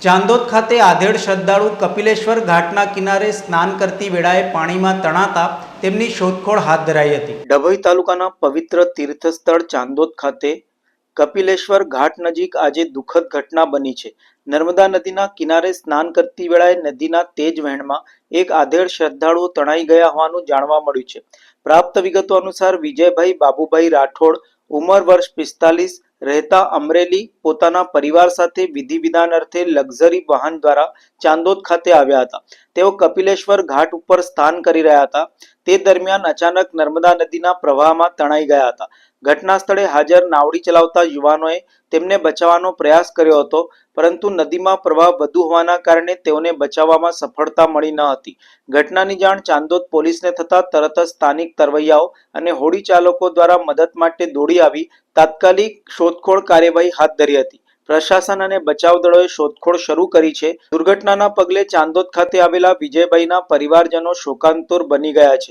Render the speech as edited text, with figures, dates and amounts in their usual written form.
ચાંદોદ ખાતે આધેડ શ્રદ્ધાળુ કપિલેશ્વર ઘાટના કિનારે સ્નાન કરતી વેળાએ પાણીમાં તણાતા તેમની શોધખોળ હાથ ધરાઈ હતી। ડભોઈ તાલુકાના પવિત્ર તીર્થસ્થળ ચાંદોદ ખાતે કપિલેશ્વર ઘાટ નજીક આજે દુઃખદ ઘટના બની છે। નર્મદા નદીના કિનારે સ્નાન કરતી વેળાએ નદીના તેજ વહેણમાં એક આધેડ શ્રદ્ધાળુઓ તણાઈ ગયા હોવાનું જાણવા મળ્યું છે। પ્રાપ્ત વિગતો અનુસાર વિજયભાઈ બાબુભાઈ રાઠોડ, ઉંમર વર્ષ 45, રહેતા અમરેલી, પોતાના પરિવાર સાથે વિધિ વિધાન અર્થે લક્ઝરી વાહન દ્વારા ચાંદોદ ખાતે આવ્યા હતા। તેઓ કપિલેશ્વર ઘાટ ઉપર સ્નાન કરી રહ્યા હતા। તે દરમિયાન અચાનક નર્મદા નદીના પ્રવાહમાં તણાઈ ગયા હતા। ઘટના સ્થળે હાજર નાવડી ચલાવતા યુવાનોએ તેમને બચાવવાનો પ્રયાસ કર્યો હતો, પરંતુ નદીમાં પ્રવાહ વધુ હોવાના કારણે તેઓને બચાવવામાં સફળતા મળી ન હતી। ઘટનાની જાણ ચાંદોદ પોલીસને થતા તરત જ સ્થાનિક તરવૈયાઓ અને હોડી ચાલકો દ્વારા મદદ માટે દોડી આવી તાત્કાલિક શોધખોળ કાર્યવાહી હાથ ધરી હતી। પ્રશાસન અને બચાવ દળોએ શોધખોળ શરૂ કરી છે। દુર્ઘટનાના પગલે ચાંદોદ ખાતે આવેલા વિજયભાઈના પરિવારજનો શોકાંતુર બની ગયા છે।